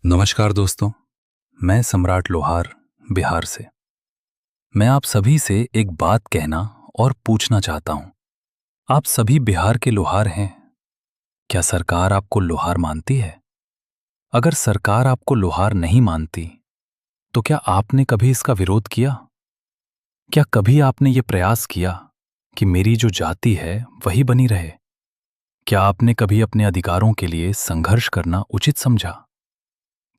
नमस्कार दोस्तों, मैं सम्राट लोहार, बिहार से। मैं आप सभी से एक बात कहना और पूछना चाहता हूं। आप सभी बिहार के लोहार हैं। क्या सरकार आपको लोहार मानती है? अगर सरकार आपको लोहार नहीं मानती, तो क्या आपने कभी इसका विरोध किया? क्या कभी आपने ये प्रयास किया कि मेरी जो जाति है वही बनी रहे? क्या आपने कभी अपने अधिकारों के लिए संघर्ष करना उचित समझा?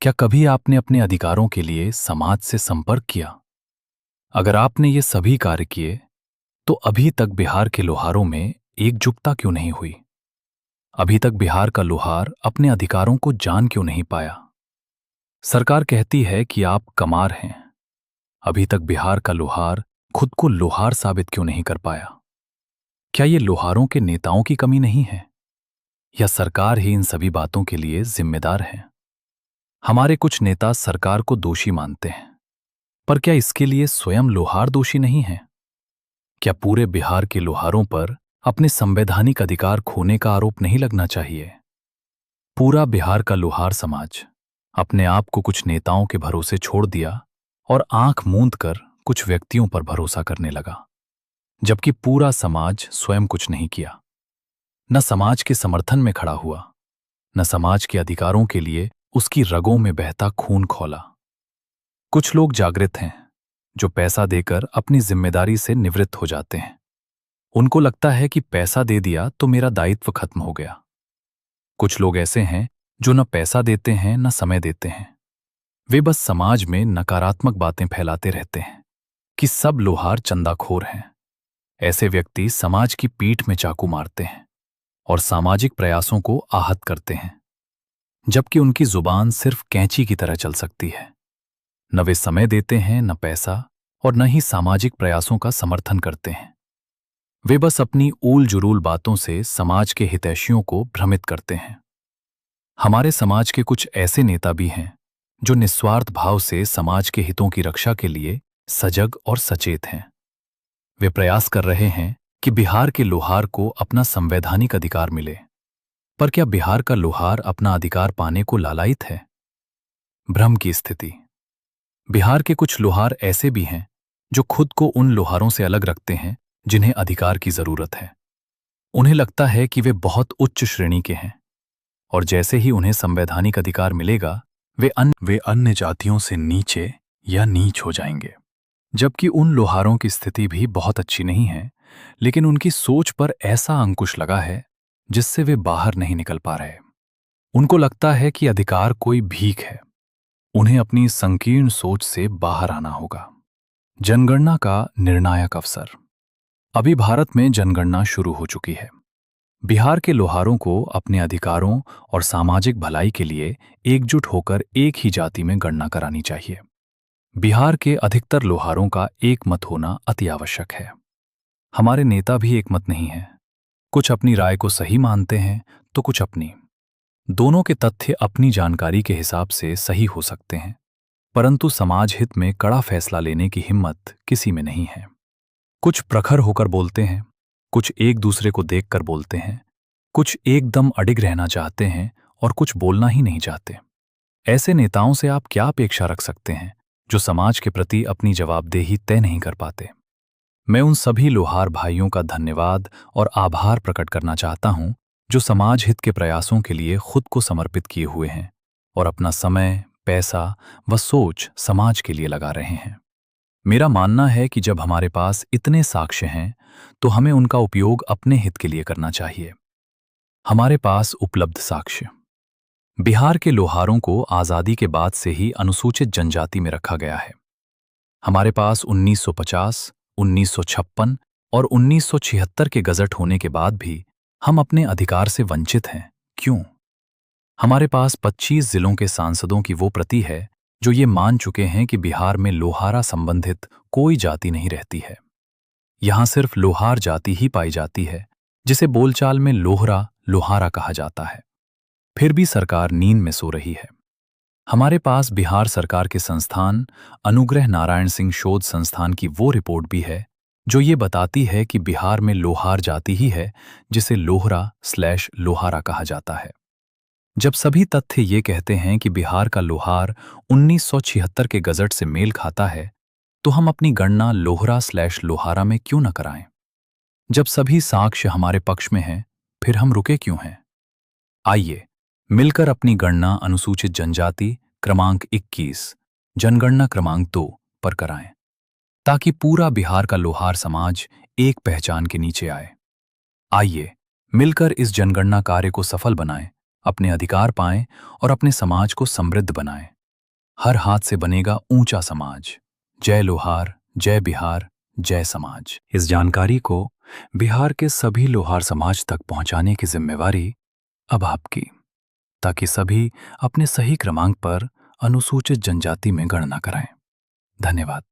क्या कभी आपने अपने अधिकारों के लिए समाज से संपर्क किया? अगर आपने ये सभी कार्य किए, तो अभी तक बिहार के लोहारों में एकजुटता क्यों नहीं हुई? अभी तक बिहार का लोहार अपने अधिकारों को जान क्यों नहीं पाया? सरकार कहती है कि आप कमार हैं। अभी तक बिहार का लोहार खुद को लोहार साबित क्यों नहीं कर पाया? क्या ये लोहारों के नेताओं की कमी नहीं है, या सरकार ही इन सभी बातों के लिए जिम्मेदार है? हमारे कुछ नेता सरकार को दोषी मानते हैं, पर क्या इसके लिए स्वयं लोहार दोषी नहीं है? क्या पूरे बिहार के लोहारों पर अपने संवैधानिक अधिकार खोने का आरोप नहीं लगना चाहिए? पूरा बिहार का लोहार समाज अपने आप को कुछ नेताओं के भरोसे छोड़ दिया और आंख मूंद कर कुछ व्यक्तियों पर भरोसा करने लगा, जबकि पूरा समाज स्वयं कुछ नहीं किया। न समाज के समर्थन में खड़ा हुआ, न समाज के अधिकारों के लिए उसकी रगों में बहता खून खौला। कुछ लोग जागृत हैं, जो पैसा देकर अपनी जिम्मेदारी से निवृत्त हो जाते हैं। उनको लगता है कि पैसा दे दिया तो मेरा दायित्व खत्म हो गया। कुछ लोग ऐसे हैं जो न पैसा देते हैं न समय देते हैं। वे बस समाज में नकारात्मक बातें फैलाते रहते हैं कि सब लोहार चंदाखोर हैं। ऐसे व्यक्ति समाज की पीठ में चाकू मारते हैं और सामाजिक प्रयासों को आहत करते हैं, जबकि उनकी जुबान सिर्फ कैंची की तरह चल सकती है। न वे समय देते हैं, न पैसा, और न ही सामाजिक प्रयासों का समर्थन करते हैं। वे बस अपनी ऊल जुलूल बातों से समाज के हितैषियों को भ्रमित करते हैं। हमारे समाज के कुछ ऐसे नेता भी हैं जो निस्वार्थ भाव से समाज के हितों की रक्षा के लिए सजग और सचेत हैं। वे प्रयास कर रहे हैं कि बिहार के लोहार को अपना संवैधानिक अधिकार मिले। पर क्या बिहार का लोहार अपना अधिकार पाने को लालायित है? भ्रम की स्थिति। बिहार के कुछ लोहार ऐसे भी हैं जो खुद को उन लोहारों से अलग रखते हैं जिन्हें अधिकार की जरूरत है। उन्हें लगता है कि वे बहुत उच्च श्रेणी के हैं, और जैसे ही उन्हें संवैधानिक अधिकार मिलेगा, वे अन्य जातियों से नीचे या नीच हो जाएंगे। जबकि उन लोहारों की स्थिति भी बहुत अच्छी नहीं है, लेकिन उनकी सोच पर ऐसा अंकुश लगा है जिससे वे बाहर नहीं निकल पा रहे। उनको लगता है कि अधिकार कोई भीख है। उन्हें अपनी संकीर्ण सोच से बाहर आना होगा। जनगणना का निर्णायक अवसर। अभी भारत में जनगणना शुरू हो चुकी है। बिहार के लोहारों को अपने अधिकारों और सामाजिक भलाई के लिए एकजुट होकर एक ही जाति में गणना करानी चाहिए। बिहार के अधिकतर लोहारों का एक मत होना अति आवश्यक है। हमारे नेता भी एक मत नहीं है। कुछ अपनी राय को सही मानते हैं तो कुछ अपनी। दोनों के तथ्य अपनी जानकारी के हिसाब से सही हो सकते हैं, परंतु समाज हित में कड़ा फैसला लेने की हिम्मत किसी में नहीं है। कुछ प्रखर होकर बोलते हैं, कुछ एक दूसरे को देखकर बोलते हैं, कुछ एकदम अडिग रहना चाहते हैं और कुछ बोलना ही नहीं चाहते। ऐसे नेताओं से आप क्या अपेक्षा रख सकते हैं जो समाज के प्रति अपनी जवाबदेही तय नहीं कर पाते? मैं उन सभी लोहार भाइयों का धन्यवाद और आभार प्रकट करना चाहता हूं जो समाज हित के प्रयासों के लिए खुद को समर्पित किए हुए हैं और अपना समय, पैसा व सोच समाज के लिए लगा रहे हैं। मेरा मानना है कि जब हमारे पास इतने साक्ष्य हैं, तो हमें उनका उपयोग अपने हित के लिए करना चाहिए। हमारे पास उपलब्ध साक्ष्य। बिहार के लोहारों को आज़ादी के बाद से ही अनुसूचित जनजाति में रखा गया है। हमारे पास 1950, 1956 और 1976 के गजट होने के बाद भी हम अपने अधिकार से वंचित हैं। क्यों? हमारे पास 25 जिलों के सांसदों की वो प्रति है जो ये मान चुके हैं कि बिहार में लोहारा संबंधित कोई जाति नहीं रहती है। यहां सिर्फ लोहार जाति ही पाई जाती है, जिसे बोलचाल में लोहरा, लोहारा कहा जाता है। फिर भी सरकार नींद में सो रही है। हमारे पास बिहार सरकार के संस्थान अनुग्रह नारायण सिंह शोध संस्थान की वो रिपोर्ट भी है जो ये बताती है कि बिहार में लोहार जाति ही है जिसे लोहरा/लोहारा कहा जाता है। जब सभी तथ्य ये कहते हैं कि बिहार का लोहार 1976 के गजट से मेल खाता है, तो हम अपनी गणना लोहरा/लोहारा में क्यों न कराएं? जब सभी साक्ष्य हमारे पक्ष में हैं, फिर हम रुके क्यों हैं? आइए मिलकर अपनी गणना अनुसूचित जनजाति क्रमांक 21, जनगणना क्रमांक 2 पर कराएं, ताकि पूरा बिहार का लोहार समाज एक पहचान के नीचे आए। आइए मिलकर इस जनगणना कार्य को सफल बनाएं, अपने अधिकार पाएं और अपने समाज को समृद्ध बनाएं। हर हाथ से बनेगा ऊंचा समाज। जय लोहार, जय बिहार, जय समाज। इस जानकारी को बिहार के सभी लोहार समाज तक पहुंचाने की जिम्मेवारी अब आपकी, ताकि सभी अपने सही क्रमांक पर अनुसूचित जनजाति में गणना कराएं। धन्यवाद।